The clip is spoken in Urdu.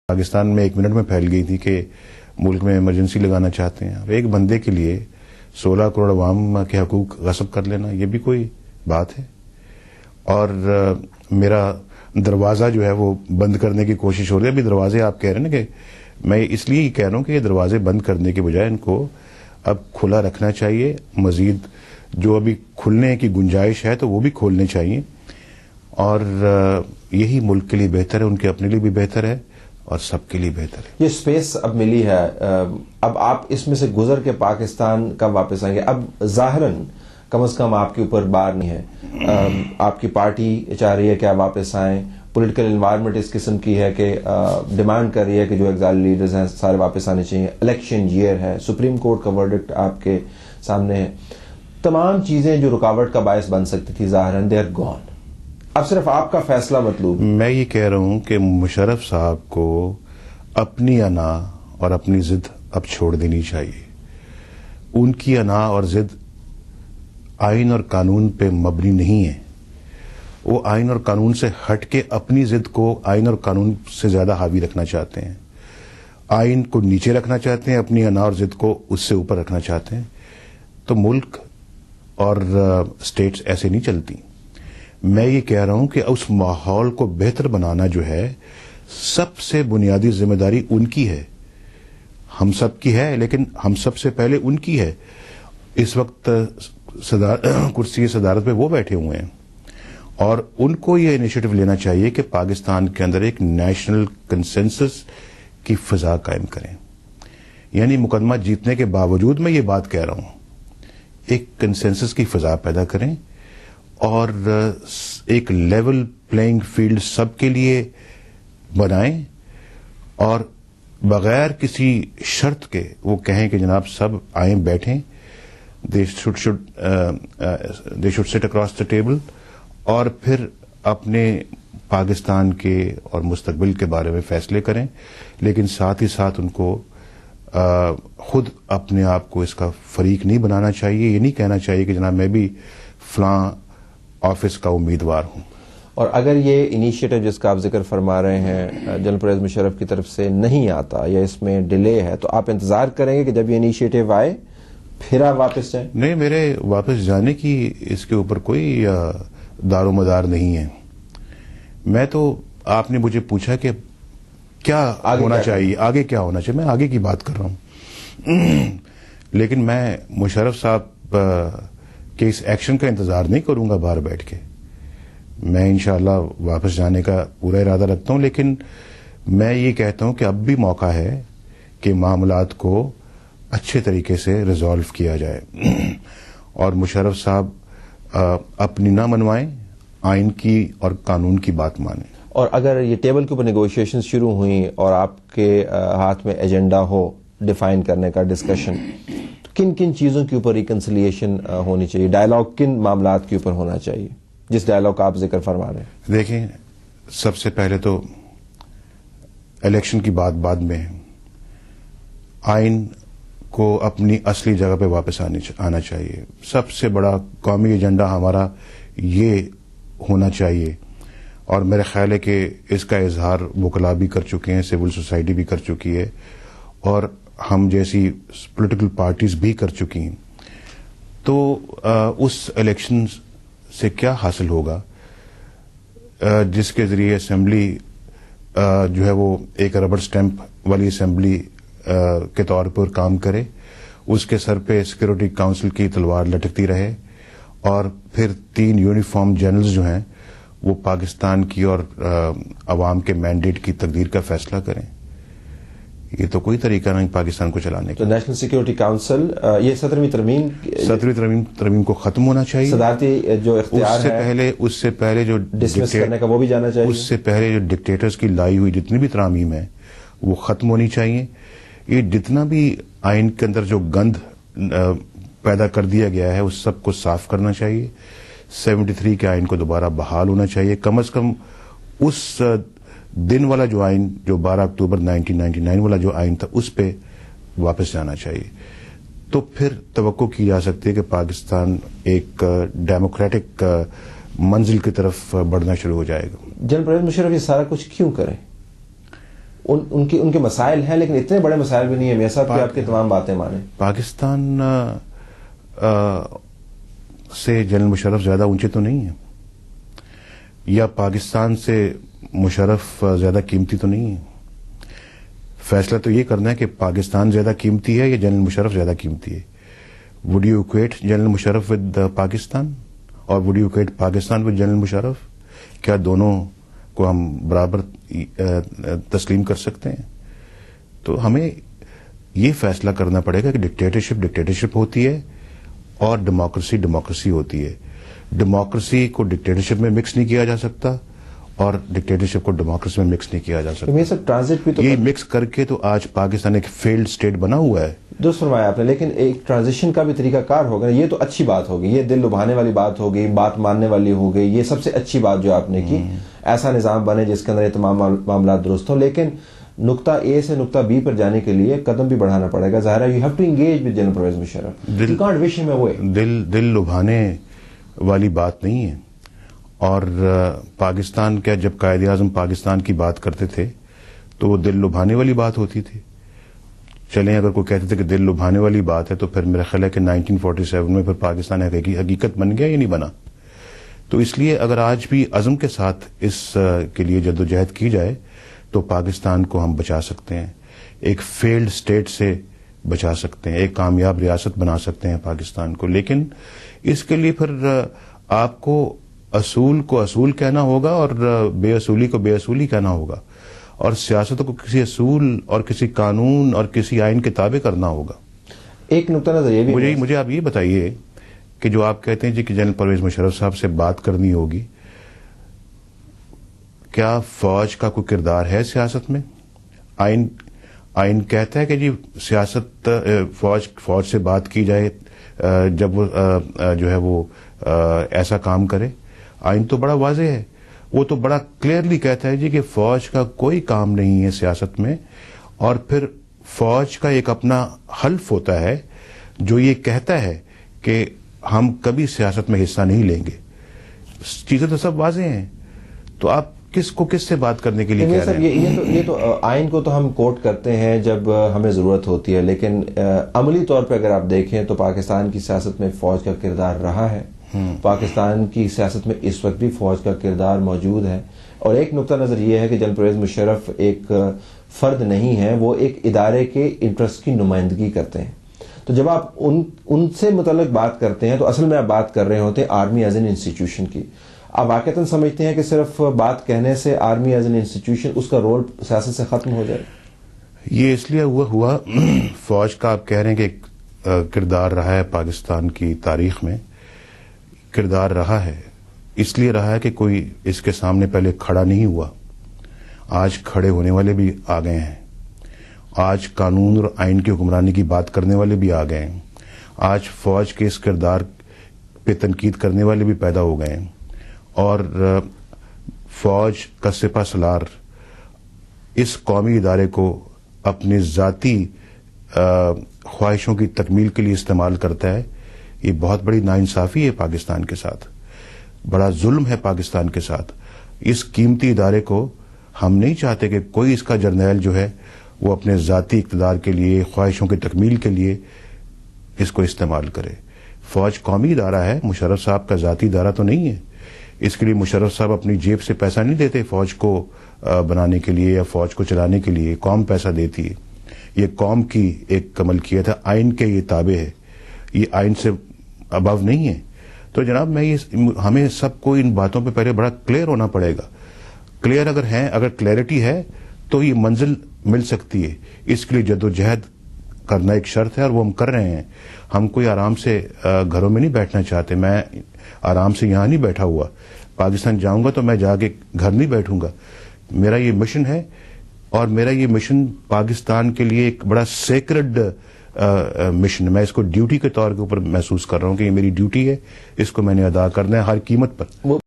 پاکستان میں 1 منٹ میں پھیل گئی تھی کہ ملک میں ایمرجنسی لگانا چاہتے ہیں. اب ایک بندے کے لیے 16 کروڑ عوام کے حقوق غصب کر لینا یہ بھی کوئی بات ہے. اور میرا دروازہ جو ہے وہ بند کرنے کی کوشش ہو رہی ہے. ابھی دروازے آپ کہہ رہے ہیں نا کہ میں اس لیے کہہ رہا ہوں کہ یہ دروازے بند کرنے کے بجائے ان کو اب کھلا رکھنا چاہیے. مزید جو ابھی کھلنے کی گنجائش ہے تو وہ بھی کھولنے چاہیے, اور یہی ملک کے لیے بہتر ہے, ان کے اپنے لیے بھی بہتر ہے اور سب کے لیے بہتر ہے. یہ سپیس اب ملی ہے, اب آپ اس میں سے گزر کے پاکستان کب واپس آئیں گے؟ اب ظاہراً کم از کم آپ کے اوپر بار نہیں ہے, آپ کی پارٹی چاہ رہی ہے کہ آپ واپس آئیں, پولیٹیکل انوائرمنٹ اس قسم کی ہے کہ ڈیمانڈ کر رہی ہے کہ جو ایگزائل لیڈرز ہیں سارے واپس آنے چاہیے, الیکشن ایئر ہے, سپریم کورٹ کا ورڈکٹ آپ کے سامنے ہے. تمام چیزیں جو رکاوٹ کا باعث بن سکتی تھی ظاہراً دے آر گون. اب صرف آپ کا فیصلہ مطلوب. میں یہ کہہ رہا ہوں کہ مشرف صاحب کو اپنی انا اور اپنی ضد اب چھوڑ دینی چاہیے. ان کی انا اور ضد آئین اور قانون پہ مبنی نہیں ہے. وہ آئین اور قانون سے ہٹ کے اپنی ضد کو آئین اور قانون سے زیادہ حاوی رکھنا چاہتے ہیں. آئین کو نیچے رکھنا چاہتے ہیں, اپنی انا اور ضد کو اس سے اوپر رکھنا چاہتے ہیں. تو ملک اور اسٹیٹس ایسے نہیں چلتی. میں یہ کہہ رہا ہوں کہ اس ماحول کو بہتر بنانا جو ہے سب سے بنیادی ذمہ داری ان کی ہے. ہم سب کی ہے لیکن ہم سب سے پہلے ان کی ہے. اس وقت کرسی صدارت پہ وہ بیٹھے ہوئے ہیں اور ان کو یہ انیشیٹو لینا چاہیے کہ پاکستان کے اندر ایک نیشنل کنسنسس کی فضا قائم کریں. یعنی مقدمہ جیتنے کے باوجود میں یہ بات کہہ رہا ہوں, ایک کنسنسس کی فضا پیدا کریں اور ایک لیول پلینگ فیلڈ سب کے لیے بنائیں, اور بغیر کسی شرط کے وہ کہیں کہ جناب سب آئیں بیٹھیں, they should sit across the table, اور پھر اپنے پاکستان کے اور مستقبل کے بارے میں فیصلے کریں. لیکن ساتھ ہی ساتھ ان کو خود اپنے آپ کو اس کا فریق نہیں بنانا چاہیے. یہ نہیں کہنا چاہیے کہ جناب میں بھی فلاں آفس کا امیدوار ہوں. اور اگر یہ انیشیٹو جس کا آپ ذکر فرما رہے ہیں جنرل پرویز مشرف کی طرف سے نہیں آتا یا اس میں ڈیلے ہے تو آپ انتظار کریں گے کہ جب یہ انیشیٹو آئے پھر آپ واپس جائیں؟ نہیں, میرے واپس جانے کی اس کے اوپر کوئی دار و مدار نہیں ہے. میں تو آپ نے مجھے پوچھا کہ کیا ہونا چاہیے, آگے کیا ہونا چاہیے, میں آگے کی بات کر رہا ہوں. لیکن میں مشرف صاحب کے اس ایکشن کا انتظار نہیں کروں گا باہر بیٹھ کے. میں انشاءاللہ واپس جانے کا پورا ارادہ رکھتا ہوں, لیکن میں یہ کہتا ہوں کہ اب بھی موقع ہے کہ معاملات کو اچھے طریقے سے ریزالو کیا جائے اور مشرف صاحب اپنی نہ منوائیں, آئین کی اور قانون کی بات مانیں. اور اگر یہ ٹیبل کے اوپر نیگوشیشن شروع ہوئیں اور آپ کے ہاتھ میں ایجنڈا ہو ڈیفائن کرنے کا, ڈسکشن, کن کن چیزوں کے اوپر ریکنسلیشن ہونی چاہیے, ڈائلاگ کن معاملات کے اوپر ہونا چاہیے جس ڈائلاگ کا آپ ذکر فرما رہے ہیں؟ دیکھیں, سب سے پہلے تو الیکشن کی بات بعد میں ہے. آئین کو اپنی اصلی جگہ پہ واپس آنا چاہیے. سب سے بڑا قومی ایجنڈا ہمارا یہ ہونا چاہیے, اور میرا خیال ہے کہ اس کا اظہار وکلاء بھی کر چکے ہیں, سول سوسائٹی بھی کر چکی ہے, اور ہم جیسی پولیٹیکل پارٹیز بھی کر چکی ہیں. تو اس الیکشن سے کیا حاصل ہوگا جس کے ذریعے اسمبلی جو ہے وہ ایک ربڑ سٹیمپ والی اسمبلی کے طور پر کام کرے, اس کے سر پہ سیکورٹی کاؤنسل کی تلوار لٹکتی رہے, اور پھر 3 یونیفارم جنرلز جو ہیں وہ پاکستان کی اور عوام کے مینڈیٹ کی تقدیر کا فیصلہ کریں. یہ تو کوئی طریقہ نہیں پاکستان کو چلانے کا. تو نیشنل سیکورٹی کاؤنسل یہ 17ویں ترمیم کو ختم ہونا چاہیے. صدارتی جو اختیار ہے اس سے پہلے جو ڈسمس کرنے کا وہ بھی جانا چاہیے. اس سے پہلے جو ڈکٹیٹرز کی لائی ہوئی جتنی بھی ترامیم ہے وہ ختم ہونی چاہیے. یہ جتنا بھی آئین کے اندر جو گند پیدا کر دیا گیا ہے اس سب کو صاف کرنا چاہیے. 73 کے آئین کو دوبارہ بحال ہونا چاہیے. کم از کم اس دن والا جو آئین جو 12 اکتوبر 1999 والا جو آئین تھا اس پہ واپس جانا چاہیے. تو پھر توقع کی جا سکتی ہے کہ پاکستان ایک ڈیموکریٹک منزل کی طرف بڑھنا شروع ہو جائے گا. جنرل پرویز مشرف یہ سارا کچھ کیوں کریں؟ ان کے مسائل ہیں لیکن اتنے بڑے مسائل بھی نہیں ہیں میاں صاحب کہ آپ کی تمام باتیں مانیں. پاکستان سے جنرل مشرف زیادہ اونچے تو نہیں ہیں, یا پاکستان سے مشرف زیادہ قیمتی تو نہیں ہے. فیصلہ تو یہ کرنا ہے کہ پاکستان زیادہ قیمتی ہے یا جنرل مشرف زیادہ قیمتی ہے. Would you equate General Musharraf with Pakistan اور would you equate Pakistan with General Musharraf? کیا دونوں کو ہم برابر تسلیم کر سکتے ہیں؟ تو ہمیں یہ فیصلہ کرنا پڑے گا کہ ڈکٹیٹرشپ ہوتی ہے اور ڈیموکریسی ہوتی ہے. ڈیموکریسی کو ڈکٹیٹرشپ میں مکس نہیں کیا جا سکتا اور ڈکٹیٹرشپ کو ڈیموکریسی میں مکس نہیں کیا جا سکتا. یہ سب ٹرانزٹ بھی تو یہ مکس کر کے تو آج پاکستان ایک فیلڈ اسٹیٹ بنا ہوا ہے. درست فرمایا آپ نے, لیکن ایک ٹرانزیشن کا بھی طریقہ کار ہوگا. یہ تو اچھی بات ہوگی, یہ دل لبھانے والی بات ہوگی, بات ماننے والی ہو گئی, یہ سب سے اچھی بات جو آپ نے کی. ایسا نظام بنے جس کے اندر یہ تمام معاملات درست ہوں, لیکن نقطہ اے سے نقطہ بی پر جانے کے لیے قدم بھی بڑھانا پڑے گا. ظاہر ہے you have to engage with General Pervez Musharraf. You can't wish them away. دل لبھانے والی بات نہیں ہے. اور پاکستان کا جب قائد اعظم پاکستان کی بات کرتے تھے تو وہ دل لبھانے والی بات ہوتی تھی. چلیں اگر کوئی کہتے تھے کہ دل لبھانے والی بات ہے تو پھر میرا خیال ہے کہ 1947 میں پھر پاکستان حقیقت بن گیا یا نہیں بنا. تو اس لیے اگر آج بھی عزم کے ساتھ اس کے لیے جدوجہد کی جائے تو پاکستان کو ہم بچا سکتے ہیں, ایک فیلڈ اسٹیٹ سے بچا سکتے ہیں, ایک کامیاب ریاست بنا سکتے ہیں پاکستان کو. لیکن اس کے لیے پھر آپ کو اصول کہنا ہوگا اور بے اصولی کو بے اصولی کہنا ہوگا, اور سیاست کو کسی اصول اور کسی قانون اور کسی آئین کے تابع کرنا ہوگا. ایک نقطہ نظر یہ بھی مجھے آپ یہ بتائیے کہ جو آپ کہتے ہیں جی کہ جنرل پرویز مشرف صاحب سے بات کرنی ہوگی, کیا فوج کا کوئی کردار ہے سیاست میں؟ آئین کہتا ہے کہ جی سیاست فوج سے بات کی جائے جب وہ جو ہے وہ ایسا کام کرے. آئین تو بڑا واضح ہے, وہ تو بڑا کلیئرلی کہتا ہے جی کہ فوج کا کوئی کام نہیں ہے سیاست میں, اور پھر فوج کا ایک اپنا حلف ہوتا ہے جو یہ کہتا ہے کہ ہم کبھی سیاست میں حصہ نہیں لیں گے. چیزیں تو سب واضح ہیں, تو آپ کس سے بات کرنے کے لیے کہہ رہے ہیں؟ یہ تو آئین کو تو ہم کوٹ کرتے ہیں جب ہمیں ضرورت ہوتی ہے, لیکن عملی طور پہ اگر آپ دیکھیں تو پاکستان کی سیاست میں فوج کا کردار رہا ہے. پاکستان کی سیاست میں اس وقت بھی فوج کا کردار موجود ہے. اور ایک نقطہ نظر یہ ہے کہ جنرل پرویز مشرف ایک فرد نہیں ہے, وہ ایک ادارے کے انٹرسٹ کی نمائندگی کرتے ہیں. تو جب آپ ان سے متعلق بات کرتے ہیں تو اصل میں آپ بات کر رہے ہوتے ہیں آرمی ایز این انسٹیٹیوشن کی. آپ واقعتاً سمجھتے ہیں کہ صرف بات کہنے سے آرمی ایز این انسٹیٹیوشن اس کا رول سیاست سے ختم ہو جائے؟ یہ اس لیے ہوا فوج کا آپ کہہ رہے ہیں کہ ایک کردار رہا ہے پاکستان کی تاریخ میں. کردار رہا ہے اس لیے رہا ہے کہ کوئی اس کے سامنے پہلے کھڑا نہیں ہوا. آج کھڑے ہونے والے بھی آ گئے ہیں, آج قانون اور آئین کی حکمرانی کی بات کرنے والے بھی آ گئے ہیں, آج فوج کے اس کردار پہ تنقید کرنے والے بھی پیدا ہو گئے ہیں, اور فوج کا سپہ سالار اس قومی ادارے کو اپنی ذاتی خواہشوں کی تکمیل کے لیے استعمال کرتا ہے. یہ بہت بڑی ناانصافی ہے پاکستان کے ساتھ, بڑا ظلم ہے پاکستان کے ساتھ. اس قیمتی ادارے کو ہم نہیں چاہتے کہ کوئی اس کا جرنیل جو ہے وہ اپنے ذاتی اقتدار کے لیے, خواہشوں کی تکمیل کے لیے اس کو استعمال کرے. فوج قومی ادارہ ہے, مشرف صاحب کا ذاتی ادارہ تو نہیں ہے. اس کے لیے مشرف صاحب اپنی جیب سے پیسہ نہیں دیتے فوج کو بنانے کے لیے یا فوج کو چلانے کے لیے, قوم پیسہ دیتی ہے. یہ قوم کی ایک ملکیت ہے, آئین کے یہ تابع ہے, یہ آئین سے ابو نہیں ہے. تو جناب ہمیں سب کو ان باتوں پہ پہلے بڑا کلیئر ہونا پڑے گا. کلیئر اگر کلیئرٹی ہے تو یہ منزل مل سکتی ہے. اس کے لیے جدوجہد کرنا ایک شرط ہے اور وہ ہم کر رہے ہیں. ہم کوئی آرام سے گھروں میں نہیں بیٹھنا چاہتے. میں آرام سے یہاں نہیں بیٹھا ہوا. پاکستان جاؤں گا تو میں جا کے گھر نہیں بیٹھوں گا. میرا یہ مشن ہے, اور میرا یہ مشن پاکستان کے لیے ایک بڑا سیکرڈ مشن. میں اس کو ڈیوٹی کے طور کے اوپر محسوس کر رہا ہوں کہ یہ میری ڈیوٹی ہے, اس کو میں نے ادا کرنا ہے ہر قیمت پر.